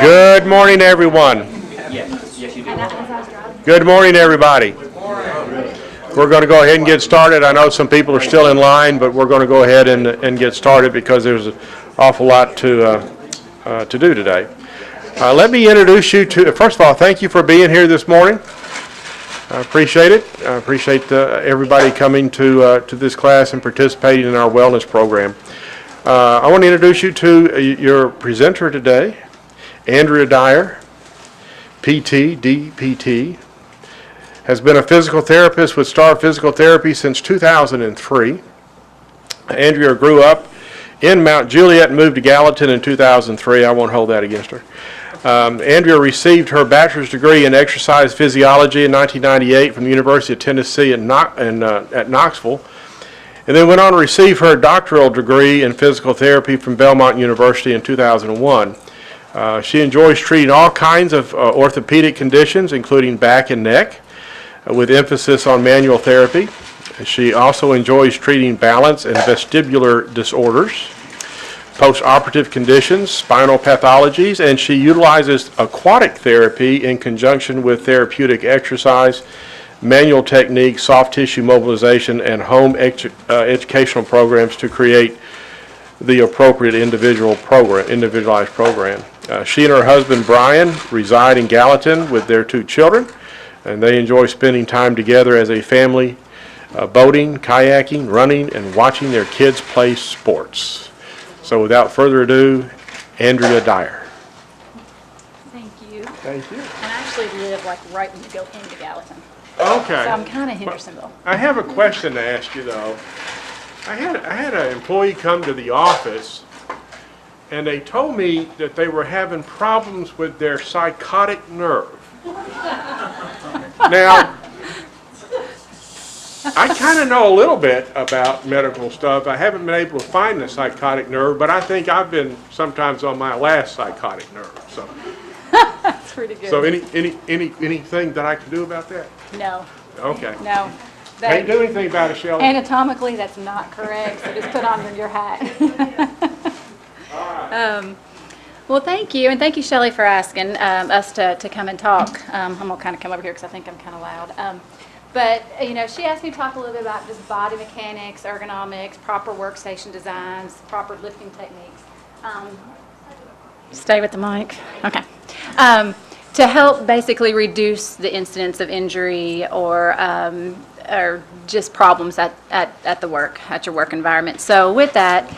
Good morning, everyone. Good morning, everybody. We're going to go ahead and get started. I know some people are still in line, but we're going to go ahead and get started because there's an awful lot to do today. Let me introduce you to, first of all, thank you for being here this morning. I appreciate it. I appreciate everybody coming to this class and participating in our wellness program. I want to introduce you to your presenter today, Andrea Dyer, PT, DPT, has been a physical therapist with Star Physical Therapy since 2003. Andrea grew up in Mount Juliet and moved to Gallatin in 2003. I won't hold that against her. Andrea received her bachelor's degree in exercise physiology in 1998 from the University of Tennessee at Knoxville, and then went on to receive her doctoral degree in physical therapy from Belmont University in 2001. She enjoys treating all kinds of orthopedic conditions, including back and neck, with emphasis on manual therapy. She also enjoys treating balance and vestibular disorders, post-operative conditions, spinal pathologies, and she utilizes aquatic therapy in conjunction with therapeutic exercise, manual techniques, soft tissue mobilization, and home educational programs to create the appropriate individualized program. She and her husband Brian reside in Gallatin with their 2 children, and they enjoy spending time together as a family, boating, kayaking, running, and watching their kids play sports. So without further ado, Andrea Dyer. Thank you. Thank you. And I actually live like right when you go into Gallatin. Okay. So I'm kind of Hendersonville. I have a question to ask you though. I had an employee come to the office and they told me that they were having problems with their psychotic nerve. Now, I kind of know a little bit about medical stuff. I haven't been able to find the psychotic nerve, but I think I've been sometimes on my last psychotic nerve. So That's pretty good. So anything that I can do about that? No. Okay. No. Can't do anything about it, Shelley. Anatomically, that's not correct. So just put on your hat. All right. Well, thank you, and thank you, Shelley, for asking us to come and talk. I'm gonna kind of come over here because I think I'm kind of loud. But she asked me to talk a little bit about just body mechanics, ergonomics, proper workstation designs, proper lifting techniques. Stay with the mic. Okay. To help basically reduce the incidence of injury or just problems at your work environment. So with that,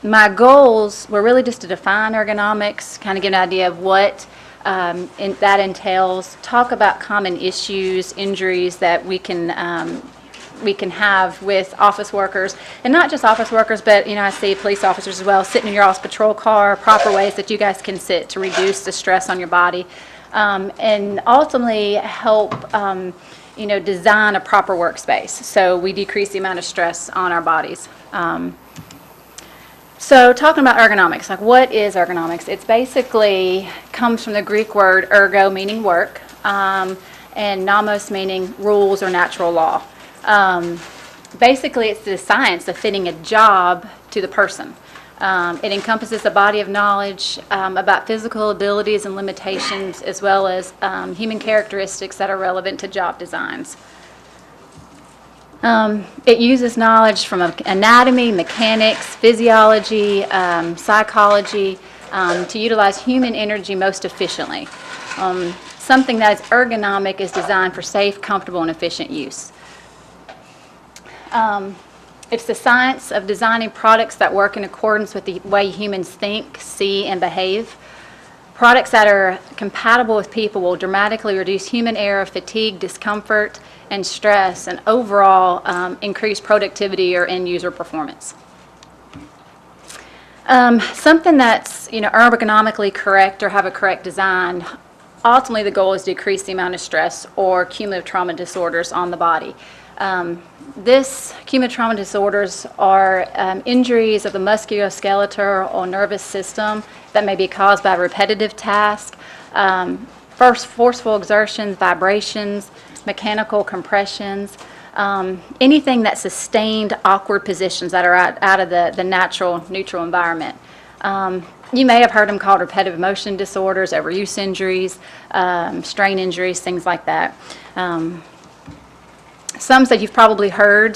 my goals were really just to define ergonomics, kind of give an idea of what that entails, talk about common issues, injuries that we can have with office workers, and not just office workers, but I see police officers as well sitting in your office patrol car, proper ways that you guys can sit to reduce the stress on your body, and ultimately help design a proper workspace so we decrease the amount of stress on our bodies. So talking about ergonomics, like what is ergonomics? It's basically comes from the Greek word ergo, meaning work, and nomos, meaning rules or natural law. Basically, it's the science of fitting a job to the person. It encompasses a body of knowledge about physical abilities and limitations, as well as human characteristics that are relevant to job designs. It uses knowledge from anatomy, mechanics, physiology, psychology to utilize human energy most efficiently. Something that is ergonomic is designed for safe, comfortable, and efficient use. It's the science of designing products that work in accordance with the way humans think, see, and behave. Products that are compatible with people will dramatically reduce human error, fatigue, discomfort, and stress, and overall increase productivity or end user performance. Something that's ergonomically correct or have a correct design, ultimately the goal is to decrease the amount of stress or cumulative trauma disorders on the body. This cumulative trauma disorders are injuries of the musculoskeletal or nervous system that may be caused by repetitive tasks, forceful exertions, vibrations, mechanical compressions, anything that sustained awkward positions that are out of the natural neutral environment. You may have heard them called repetitive motion disorders, overuse injuries, strain injuries, things like that. Some that you've probably heard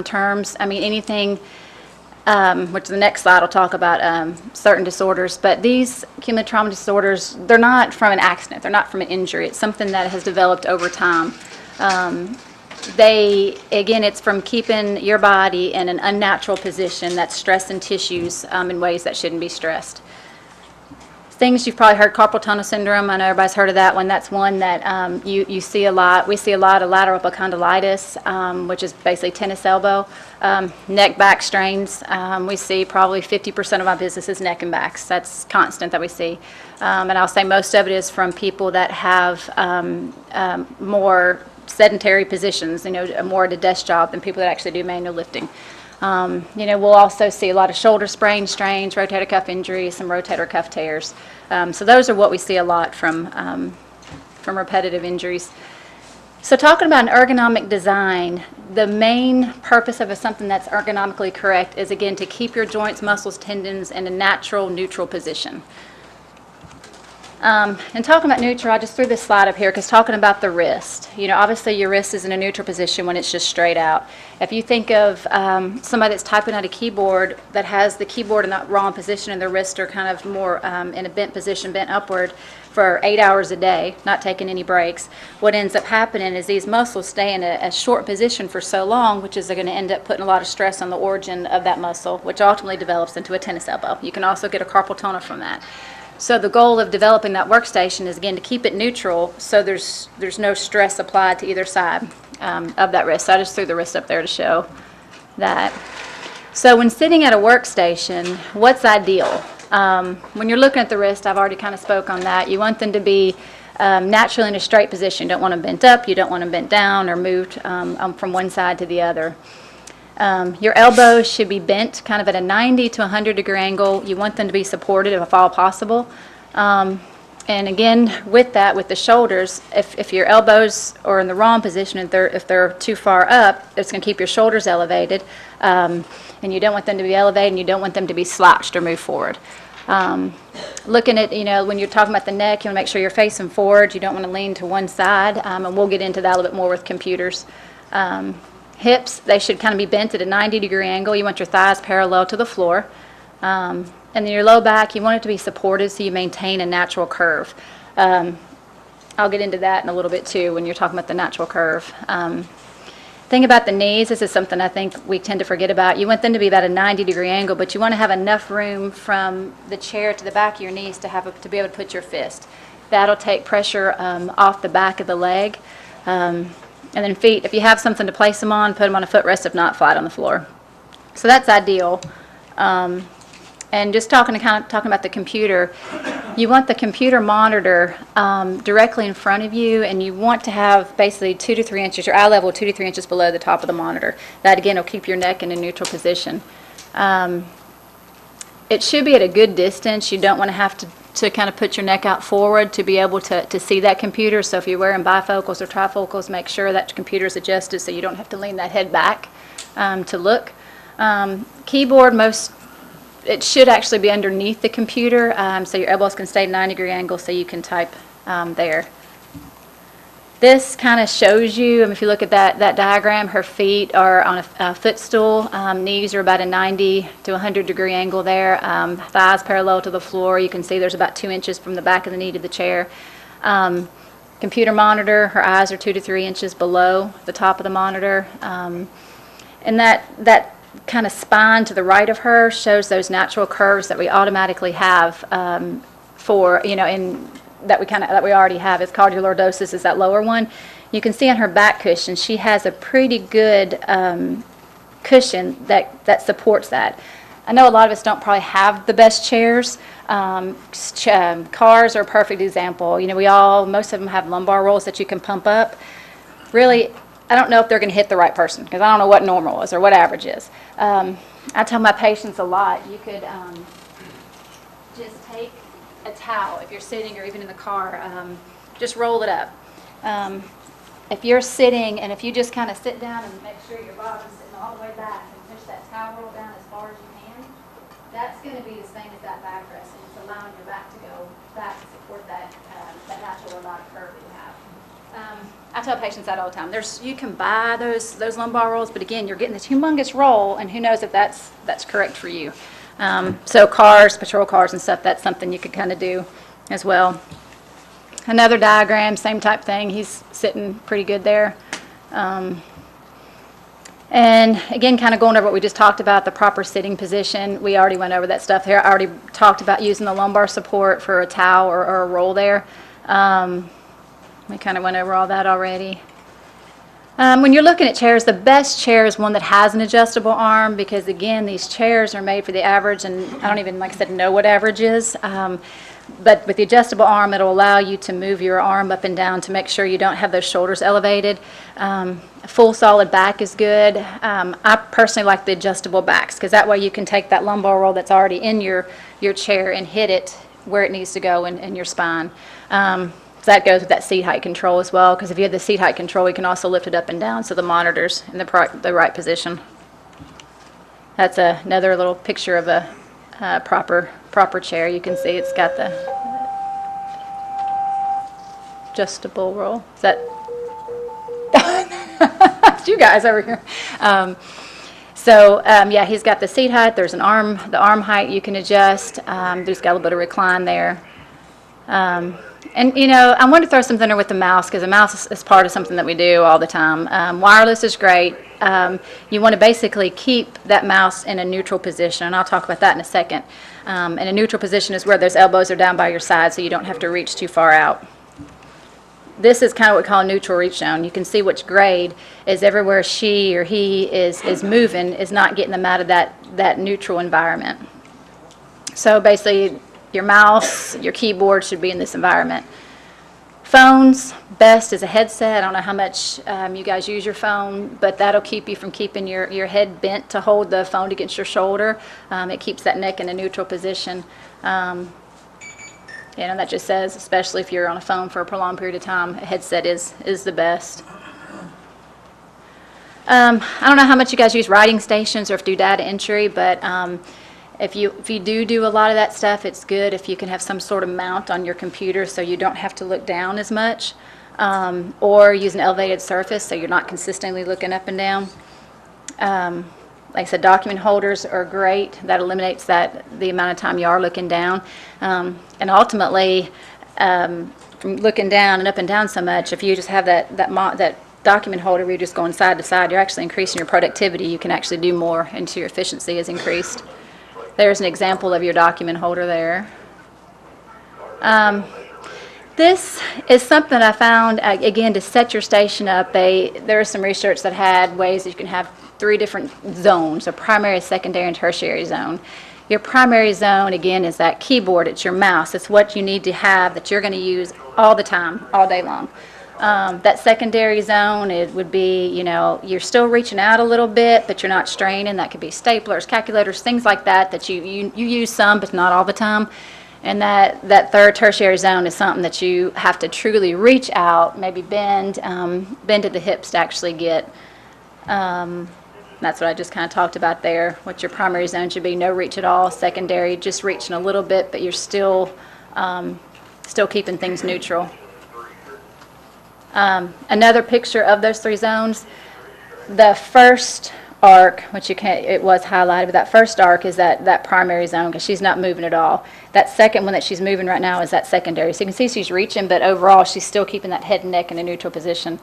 terms, I mean, anything, which the next slide will talk about certain disorders, but these cumulative trauma disorders, they're not from an accident, they're not from an injury. It's something that has developed over time. Again, it's from keeping your body in an unnatural position that's stressing tissues in ways that shouldn't be stressed. Things you've probably heard, carpal tunnel syndrome. I know everybody's heard of that one. That's one that you see a lot. We see a lot of lateral epicondylitis, which is basically tennis elbow. Neck back strains. We see probably 50% of our business is neck and backs. That's constant that we see. And I'll say most of it is from people that have more sedentary positions, more at a desk job than people that actually do manual lifting. We'll also see a lot of shoulder sprains, strains, rotator cuff injuries, some rotator cuff tears. So those are what we see a lot from repetitive injuries. So talking about an ergonomic design, the main purpose of something that's ergonomically correct is, again, to keep your joints, muscles, tendons in a natural, neutral position. And talking about neutral, I just threw this slide up here because talking about the wrist, obviously your wrist is in a neutral position when it's just straight out. If you think of somebody that's typing at a keyboard that has the keyboard in that wrong position and their wrists are kind of more in a bent position, bent upward for 8 hours a day, not taking any breaks, what ends up happening is these muscles stay in a short position for so long, which is they're going to end up putting a lot of stress on the origin of that muscle, which ultimately develops into a tennis elbow. You can also get a carpal tunnel from that. So the goal of developing that workstation is, again, to keep it neutral so there's no stress applied to either side of that wrist. So I just threw the wrist up there to show that. So when sitting at a workstation, what's ideal? When you're looking at the wrist, I've already kind of spoke on that. You want them to be naturally in a straight position. You don't want them bent up. You don't want them bent down or moved from one side to the other. Your elbows should be bent kind of at a 90 to 100 degree angle. You want them to be supported if all possible. And again, with that, with the shoulders, if your elbows are in the wrong position, if they're too far up, it's going to keep your shoulders elevated. And you don't want them to be elevated, and you don't want them to be slouched or move forward. Looking at, when you're talking about the neck, you want to make sure you're facing forward. You don't want to lean to one side. And we'll get into that a little bit more with computers. Hips, they should kind of be bent at a 90 degree angle. You want your thighs parallel to the floor. And then your low back, you want it to be supported so you maintain a natural curve. I'll get into that in a little bit too when you're talking about the natural curve. Thing about the knees, this is something I think we tend to forget about. You want them to be about a 90 degree angle, but you want to have enough room from the chair to the back of your knees to be able to put your fist. That'll take pressure off the back of the leg. And then feet, if you have something to place them on, put them on a footrest, if not, flat on the floor. So that's ideal. And just talking about the computer, you want the computer monitor directly in front of you, and you want to have basically 2 to 3 inches, your eye level 2 to 3 inches below the top of the monitor. That, again, will keep your neck in a neutral position. It should be at a good distance. You don't want to have to kind of put your neck out forward to be able to see that computer. So if you're wearing bifocals or trifocals, make sure that your computer is adjusted so you don't have to lean that head back to look. Keyboard, it should actually be underneath the computer, so your elbows can stay at a 90 degree angle so you can type there. This kind of shows you, if you look at that diagram, her feet are on a footstool. Knees are about a 90 to 100 degree angle there. Thighs parallel to the floor. You can see there's about 2 inches from the back of the knee to the chair. Computer monitor, her eyes are 2 to 3 inches below the top of the monitor. And that kind of spine to the right of her shows those natural curves that we automatically have that we already have. It's called your lordosis, is that lower one. You can see on her back cushion, she has a pretty good cushion that supports that. I know a lot of us don't probably have the best chairs. Cars are a perfect example. Most of them have lumbar rolls that you can pump up. Really, I don't know if they're going to hit the right person because I don't know what normal is or what average is. I tell my patients a lot, you could just take a towel if you're sitting or even in the car, just roll it up. If you're sitting and if you just kind of sit down and make sure your bottom's sitting all the way back and push that towel roll down as far as you can, that's going to be the same as that back tell patients that all the time. You can buy those lumbar rolls, but again, you're getting this humongous roll, and who knows if that's correct for you. So cars, patrol cars and stuff, that's something you could kind of do as well. Another diagram, same type thing. He's sitting pretty good there. And again, kind of going over what we just talked about, the proper sitting position. We already went over that stuff here. I already talked about using the lumbar support for a towel or a roll there. We kind of went over all that already. When you're looking at chairs, the best chair is one that has an adjustable arm, because again, these chairs are made for the average, and I don't even, like I said, know what average is. But with the adjustable arm, it'll allow you to move your arm up and down to make sure you don't have those shoulders elevated. Full solid back is good. I personally like the adjustable backs, because that way you can take that lumbar roll that's already in your chair and hit it where it needs to go in your spine. So that goes with that seat height control as well, because if you have the seat height control, you can also lift it up and down so the monitor's in the right position. That's another little picture of a proper chair. You can see it's got the adjustable roll. Is that it's you guys over here? Yeah, he's got the seat height. There's the arm height you can adjust. There's got a little bit of recline there. And you know, I wanted to throw something in with the mouse, because the mouse is part of something that we do all the time. Wireless is great. You want to basically keep that mouse in a neutral position, and I'll talk about that in a second. And a neutral position is where those elbows are down by your side, so you don't have to reach too far out. This is kind of what we call a neutral reach zone. You can see which grade is everywhere she or he is moving is not getting them out of that neutral environment. So basically, your mouse, your keyboard should be in this environment. Phones, best is a headset. I don't know how much you guys use your phone, but that'll keep you from keeping your head bent to hold the phone against your shoulder. It keeps that neck in a neutral position. You know, that just says, especially if you're on a phone for a prolonged period of time, a headset is the best. I don't know how much you guys use writing stations or if you do data entry, but if you do a lot of that stuff, it's good if you can have some sort of mount on your computer so you don't have to look down as much, or use an elevated surface so you're not consistently looking up and down. Like I said, document holders are great. That eliminates the amount of time you are looking down. And ultimately, from looking down and up and down so much, if you just have that document holder where you're just going side to side, you're actually increasing your productivity. You can actually do more, and your efficiency is increased. There's an example of your document holder there. This is something I found, again, to set your station up. There is some research that had ways that you can have 3 different zones, a primary, secondary, and tertiary zone. Your primary zone, again, is that keyboard. It's your mouse. It's what you need to have that you're going to use all the time, all day long. That secondary zone, it would be, you know, you're still reaching out a little bit, but you're not straining. That could be staplers, calculators, things like that you use some, but not all the time. And that third tertiary zone is something that you have to truly reach out, maybe bend at the hips to actually get. That's what I just kind of talked about there. What your primary zone should be, no reach at all. Secondary, just reaching a little bit, but you're still keeping things neutral. Another picture of those 3 zones. The first arc, which it was highlighted, but that first arc is that primary zone, because she's not moving at all. That second one that she's moving right now is that secondary. So you can see she's reaching, but overall she's still keeping that head and neck in a neutral position.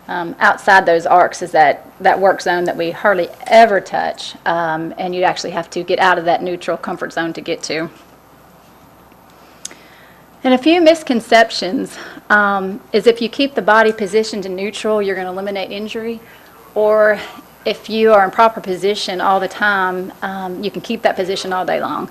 Outside those arcs is that work zone that we hardly ever touch, and you actually have to get out of that neutral comfort zone to get to. And a few misconceptions is if you keep the body positioned in neutral, you're going to eliminate injury, or if you are in proper position all the time, you can keep that position all day long.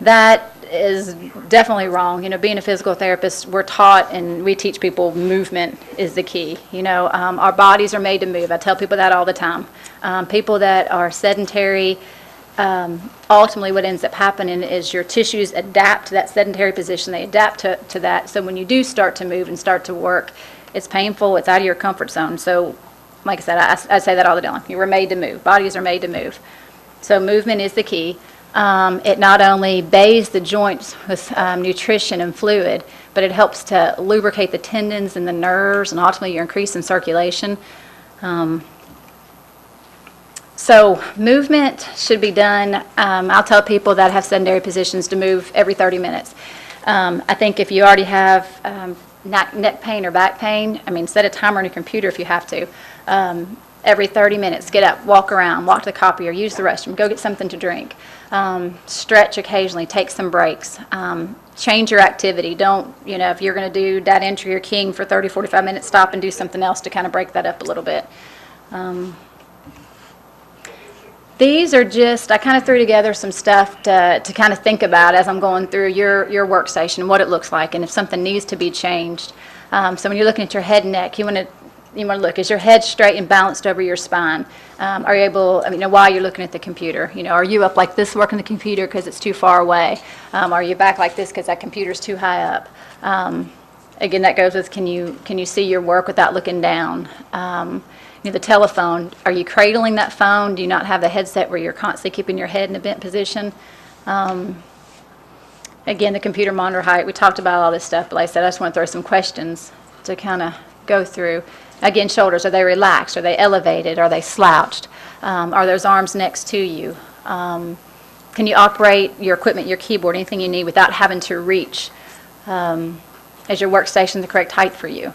That is definitely wrong. You know, being a physical therapist, we're taught and we teach people movement is the key. You know, our bodies are made to move. I tell people that all the time. People that are sedentary, ultimately what ends up happening is your tissues adapt to that sedentary position. They adapt to that. So when you do start to move and start to work, it's painful. It's out of your comfort zone. So like I said, I say that all the time. You were made to move. Bodies are made to move. So movement is the key. It not only bathes the joints with nutrition and fluid, but it helps to lubricate the tendons and the nerves, and ultimately you're increasing circulation. So movement should be done. I'll tell people that have sedentary positions to move every 30 minutes. I think if you already have neck pain or back pain, I mean, set a timer on your computer if you have to. Every 30 minutes, get up, walk around, walk to the copier, use the restroom, go get something to drink. Stretch occasionally, take some breaks. Change your activity. Don't, if you're going to do data entry or keying for 30, 45 minutes, stop and do something else to kind of break that up a little bit. These are just, I kind of threw together some stuff to kind of think about as I'm going through your workstation, what it looks like, and if something needs to be changed. So when you're looking at your head and neck, you want to look, is your head straight and balanced over your spine? Are you able, while you're looking at the computer, are you up like this working the computer because it's too far away? Are you back like this because that computer's too high up? Again, that goes with, can you see your work without looking down? The telephone, are you cradling that phone? Do you not have the headset where you're constantly keeping your head in a bent position? Again, the computer monitor height, we talked about all this stuff, but like I said, I just want to throw some questions to kind of go through. Again, shoulders, are they relaxed? Are they elevated? Are they slouched? Are those arms next to you? Can you operate your equipment, your keyboard, anything you need without having to reach? Is your workstation the correct height for you?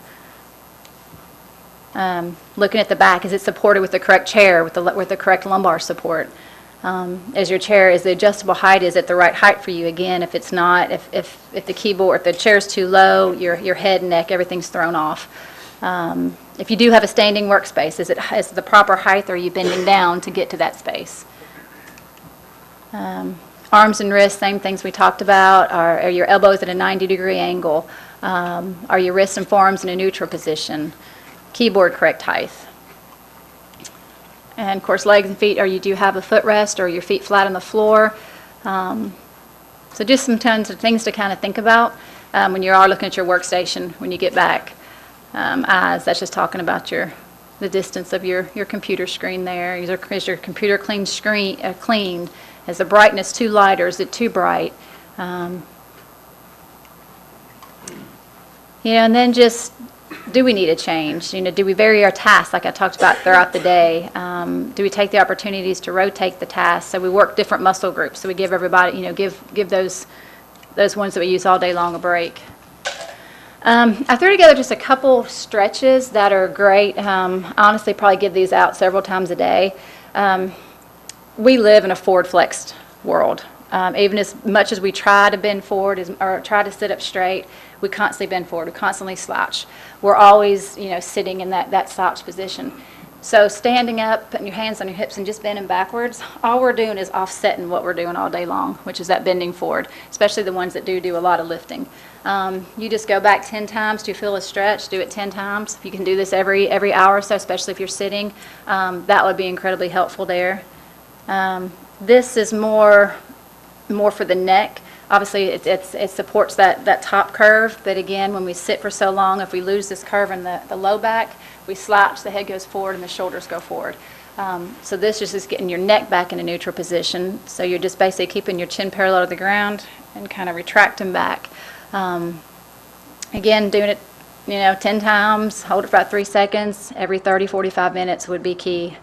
Looking at the back, is it supported with the correct chair, with the correct lumbar support? Is your chair, is the adjustable height, is it the right height for you? Again, if it's not, if the keyboard, if the chair's too low, your head and neck, everything's thrown off. If you do have a standing workspace, is it the proper height, or are you bending down to get to that space? Arms and wrists, same things we talked about. Are your elbows at a 90-degree angle? Are your wrists and forearms in a neutral position? Keyboard correct height. And of course, legs and feet, do you have a footrest, or are your feet flat on the floor? So just some tons of things to kind of think about when you are looking at your workstation when you get back. Eyes, that's just talking about the distance of your computer screen there. Is your computer clean? Is the brightness too light, or is it too bright? And then just, do we need a change? Do we vary our tasks like I talked about throughout the day? Do we take the opportunities to rotate the tasks? So we work different muscle groups. So we give everybody, give those ones that we use all day long a break. I threw together just a couple stretches that are great. Honestly, probably give these out several times a day. We live in a forward-flexed world. Even as much as we try to bend forward or try to sit up straight, we constantly bend forward. We constantly slouch. We're always, sitting in that slouch position. So standing up, putting your hands on your hips and just bending backwards, all we're doing is offsetting what we're doing all day long, which is that bending forward, especially the ones that do a lot of lifting. You just go back 10 times. Do you feel a stretch? Do it 10 times. If you can do this every hour or so, especially if you're sitting, that would be incredibly helpful there. This is more for the neck. Obviously, it supports that top curve, but again, when we sit for so long, if we lose this curve in the low back, we slouch, the head goes forward and the shoulders go forward. So this is just getting your neck back in a neutral position. So you're just basically keeping your chin parallel to the ground and kind of retracting back. Again, doing it, 10 times, hold it for about 3 seconds, every 30, 45 minutes would be key.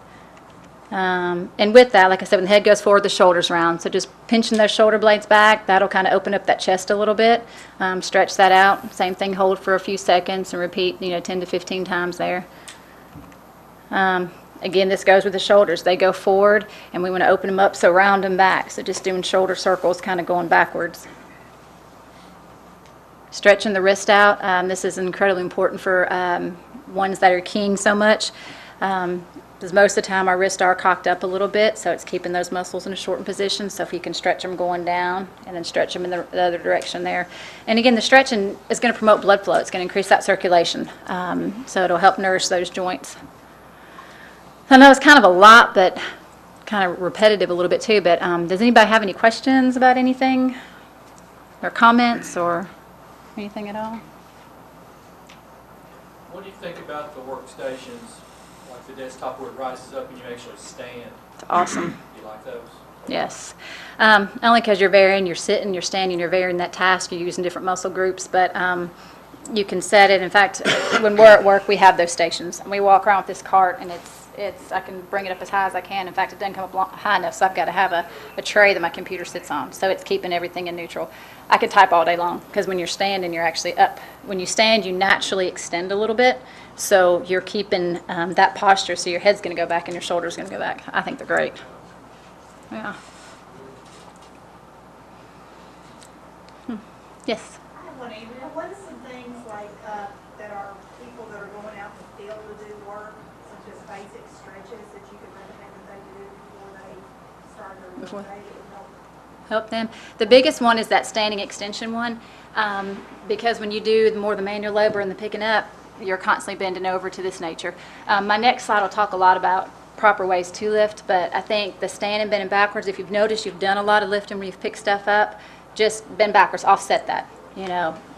And with that, like I said, when the head goes forward, the shoulders round. So just pinching those shoulder blades back, that'll kind of open up that chest a little bit, stretch that out. Same thing, hold for a few seconds and repeat, 10 to 15 times there. Again, this goes with the shoulders. They go forward, and we want to open them up, so round them back. So just doing shoulder circles, kind of going backwards. Stretching the wrist out. This is incredibly important for ones that are keying so much. Because most of the time our wrists are cocked up a little bit, so it's keeping those muscles in a shortened position. So if you can stretch them going down and then stretch them in the other direction there. And again, the stretching is going to promote blood flow. It's going to increase that circulation. So it'll help nourish those joints. I know it's kind of a lot, but kind of repetitive a little bit too. But does anybody have any questions about anything? Or comments or anything at all? What do you think about the workstations, like the desktop where it rises up and you actually stand? It's awesome. Do you like those? Yes. Only because you're sitting, you're standing, you're varying that task, you're using different muscle groups, but you can set it. In fact, when we're at work, we have those stations. And we walk around with this cart, and I can bring it up as high as I can. In fact, it doesn't come up high enough, so I've got to have a tray that my computer sits on. So it's keeping everything in neutral. I could type all day long, because when you're standing, you're actually up. When you stand, you naturally extend a little bit. So you're keeping that posture, so your head's going to go back and your shoulder's going to go back. I think they're great. Yeah. Yes. I have one, Andrea. What are some things like that are people that are going out in the field to do work, such as basic stretches that you could recommend that they do before they start their work day that would help? Help them. The biggest one is that standing extension one, because when you do more the manual labor and the picking up, you're constantly bending over to this nature. My next slide will talk a lot about proper ways to lift, but I think the standing, bending backwards, if you've noticed you've done a lot of lifting where you've picked stuff up, just bend backwards, offset that,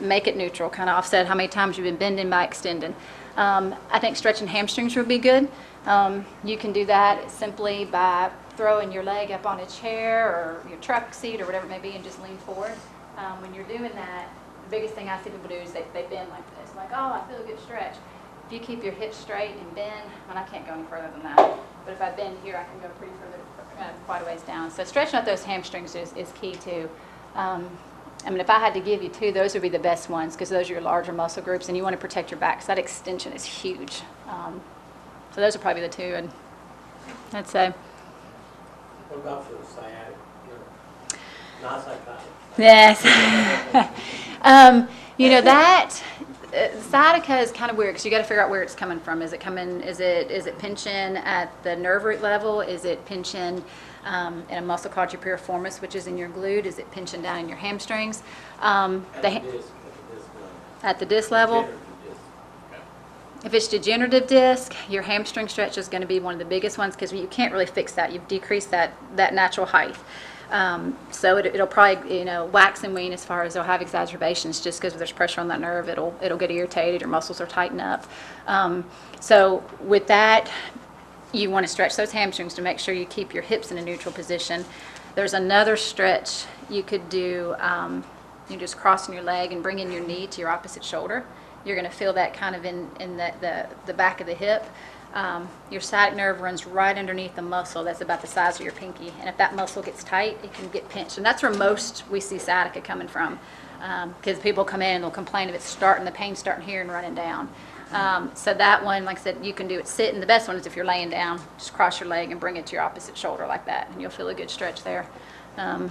make it neutral, kind of offset how many times you've been bending by extending. I think stretching hamstrings would be good. You can do that simply by throwing your leg up on a chair or your truck seat or whatever it may be and just lean forward. When you're doing that, the biggest thing I see people do is they bend like this, like, oh, I feel a good stretch. If you keep your hips straight and bend, and I can't go any further than that, but if I bend here, I can go pretty further, quite a ways down. So stretching out those hamstrings is key too. If I had to give you two, those would be the best ones because those are your larger muscle groups and you want to protect your back. So that extension is huge. So those are probably the two, I'd say. What about for the sciatic nerve? Not psychotic. Yes. That sciatica is kind of weird because you got to figure out where it's coming from. Is it pinching at the nerve root level? Is it pinching in a muscle called your piriformis, which is in your glute? Is it pinching down in your hamstrings? At the disc level? If it's degenerative disc, your hamstring stretch is going to be one of the biggest ones because you can't really fix that. You've decreased that natural height. So it'll probably, wax and wane as far as they'll have exacerbations just because there's pressure on that nerve. It'll get irritated, your muscles will tighten up. So with that, you want to stretch those hamstrings to make sure you keep your hips in a neutral position. There's another stretch you could do. You just crossing your leg and bringing your knee to your opposite shoulder. You're going to feel that kind of in the back of the hip. Your sciatic nerve runs right underneath the muscle that's about the size of your pinky. And if that muscle gets tight, it can get pinched. And that's where most we see sciatica coming from. Because people come in and they'll complain if it's the pain's starting here and running down. So that one, like I said, you can do it sitting. The best one is if you're laying down, just cross your leg and bring it to your opposite shoulder like that. And you'll feel a good stretch there. I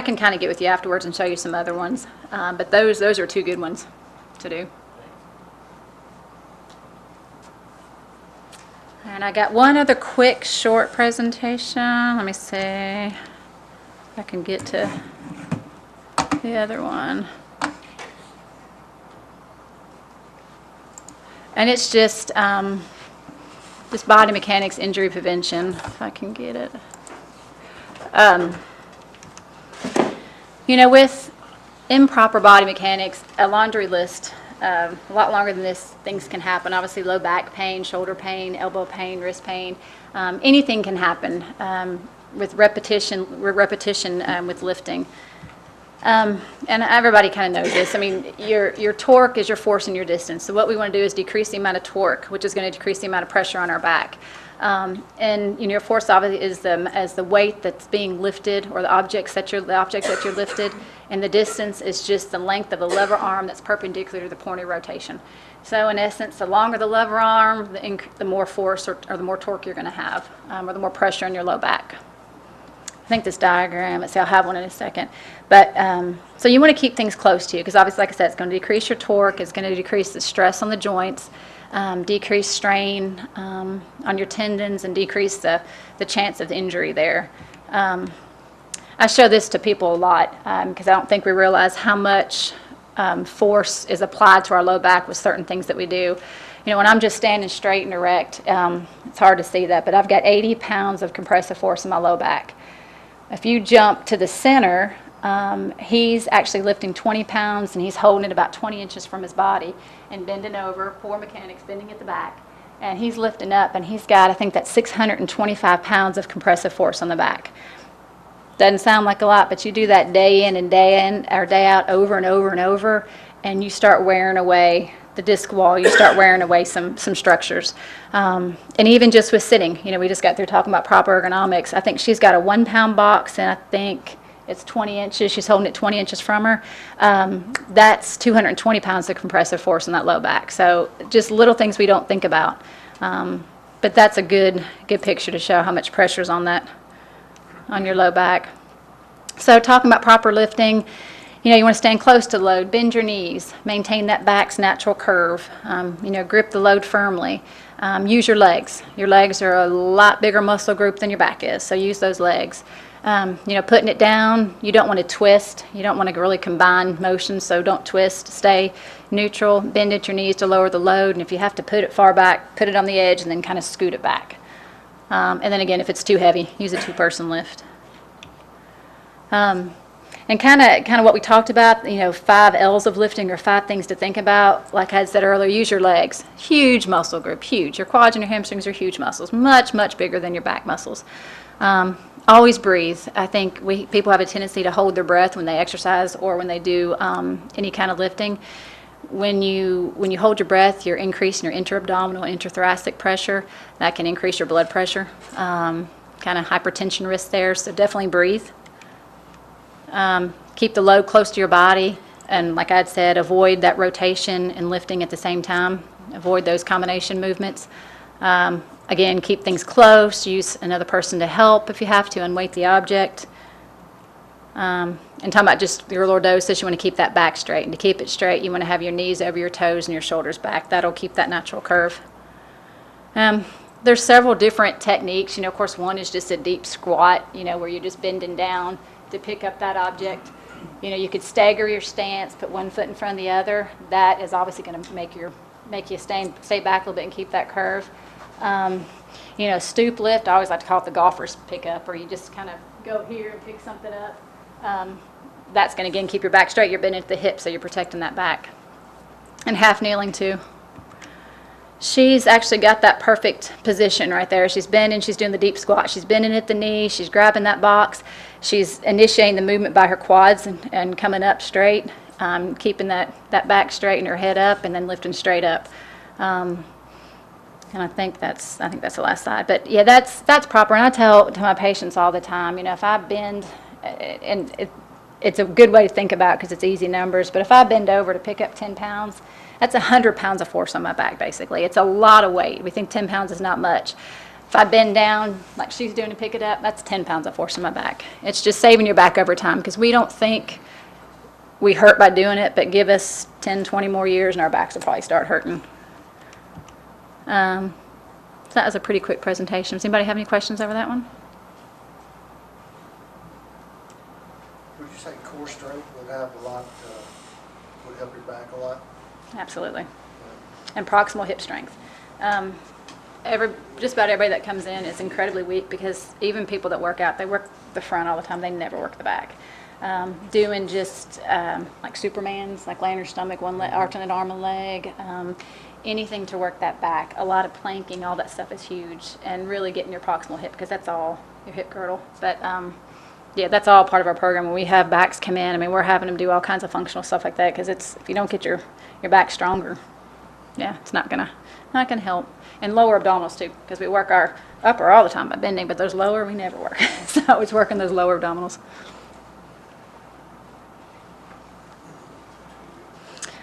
can kind of get with you afterwards and show you some other ones. But those are two good ones to do. And I got one other quick short presentation. Let me see if I can get to the other one. And it's just body mechanics injury prevention, if I can get it. With improper body mechanics, a laundry list, a lot longer than this, things can happen. Obviously, low back pain, shoulder pain, elbow pain, wrist pain, anything can happen with repetition with lifting. And everybody kind of knows this. Your torque is your force and your distance. So what we want to do is decrease the amount of torque, which is going to decrease the amount of pressure on our back. Your force obviously is as the weight that's being lifted or the objects that you're lifted, and the distance is just the length of the lever arm that's perpendicular to the point of rotation. So in essence, the longer the lever arm, the more force or the more torque you're going to have, or the more pressure on your low back. I think this diagram, let's see, I'll have one in a second. But so you want to keep things close to you because obviously, like I said, it's going to decrease your torque, it's going to decrease the stress on the joints, decrease strain on your tendons, and decrease the chance of injury there. I show this to people a lot because I don't think we realize how much force is applied to our low back with certain things that we do. When I'm just standing straight and erect, it's hard to see that, but I've got 80 pounds of compressive force in my low back. If you jump to the center, he's actually lifting 20 pounds and he's holding it about 20 inches from his body and bending over, poor mechanics, bending at the back. and he's lifting up, and he's got, I think that's 625 pounds of compressive force on the back. Doesn't sound like a lot, but you do that day in, or day out, over and over and over, and you start wearing away the disc wall, you start wearing away some structures. And even just with sitting, we just got through talking about proper ergonomics. I think she's got a 1 pound box, and I think it's 20 inches. She's holding it 20 inches from her. That's 220 pounds of compressive force in that low back. So just little things we don't think about. But that's a good picture to show how much pressure is on your low back. So talking about proper lifting, you want to stand close to the load, bend your knees, maintain that back's natural curve, grip the load firmly. Use your legs. Your legs are a lot bigger muscle group than your back is, so use those legs. Putting it down, you don't want to twist. You don't want to really combine motions, so don't twist. Stay neutral, bend at your knees to lower the load, and if you have to put it far back, put it on the edge and then kind of scoot it back. And then again, if it's too heavy, use a 2-person lift. And kind of what we talked about, 5 L's of lifting, or 5 things to think about. Like I said earlier, use your legs. Huge muscle group, huge. Your quads and your hamstrings are huge muscles, much, much bigger than your back muscles. Always breathe. I think people have a tendency to hold their breath when they exercise or when they do any kind of lifting. When you hold your breath, you're increasing your intra-abdominal and intrathoracic pressure. That can increase your blood pressure. Kind of hypertension risk there, so definitely breathe. Keep the load close to your body, and like I'd said, avoid that rotation and lifting at the same time. Avoid those combination movements. Again, keep things close. Use another person to help if you have to, and weight the object. And talking about just your lordosis, you want to keep that back straight. And to keep it straight, you want to have your knees over your toes and your shoulders back. That'll keep that natural curve. There's several different techniques. Of course, one is just a deep squat, where you're just bending down to pick up that object. You could stagger your stance, put one foot in front of the other. That is obviously going to make you stay back a little bit and keep that curve. Stoop lift, I always like to call it the golfer's pickup, where you just kind of go here and pick something up. That's going to, again, keep your back straight. You're bending at the hip, so you're protecting that back. And half kneeling, too. She's actually got that perfect position right there. She's bending, she's doing the deep squat. She's bending at the knee, she's grabbing that box. She's initiating the movement by her quads and coming up straight, keeping that back straight and her head up, and then lifting straight up. And I think that's the last side. But yeah, that's proper. And I tell to my patients all the time, if I bend, and it's a good way to think about it because it's easy numbers, but if I bend over to pick up 10 pounds, that's 100 pounds of force on my back, basically. It's a lot of weight. We think 10 pounds is not much. If I bend down like she's doing to pick it up, that's 10 pounds of force on my back. It's just saving your back over time, because we don't think we hurt by doing it, but give us 10, 20 more years and our backs will probably start hurting. So that was a pretty quick presentation. Does anybody have any questions over that one? Would you say core strength would have a lot, would help your back a lot? Absolutely. And proximal hip strength. Just about everybody that comes in is incredibly weak, because even people that work out, they work the front all the time. They never work the back. Doing just like Superman's, like laying your stomach, arching an arm and leg, anything to work that back. A lot of planking, all that stuff is huge, and really getting your proximal hip, because that's all your hip girdle. But yeah, that's all part of our program. When we have backs come in, we're having them do all kinds of functional stuff like that, because if you don't get your back stronger, yeah, it's not gonna help. And lower abdominals too, because we work our upper all the time by bending, but those lower we never work. So it's working those lower abdominals.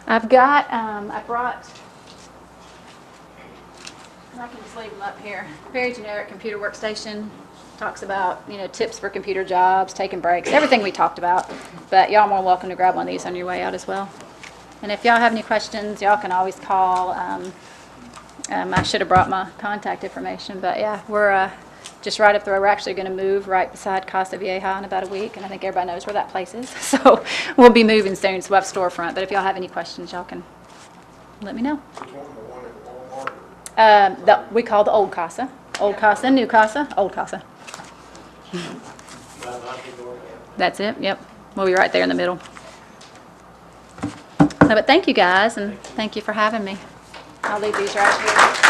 I can just leave them up here. Very generic computer workstation. Talks about, tips for computer jobs, taking breaks, everything we talked about. But y'all are more welcome to grab one of these on your way out as well. And if y'all have any questions, y'all can always call. I should have brought my contact information, but yeah, we're just right up the road. We're actually going to move right beside Casa Vieja in about a week, and I think everybody knows where that place is. So we'll be moving soon, so we'll have storefront. But if y'all have any questions, y'all can let me know. We call the old Casa. Old Casa, new Casa, old Casa. That's it, yep. We'll be right there in the middle. So, but thank you guys, and thank you for having me. I'll leave these right here.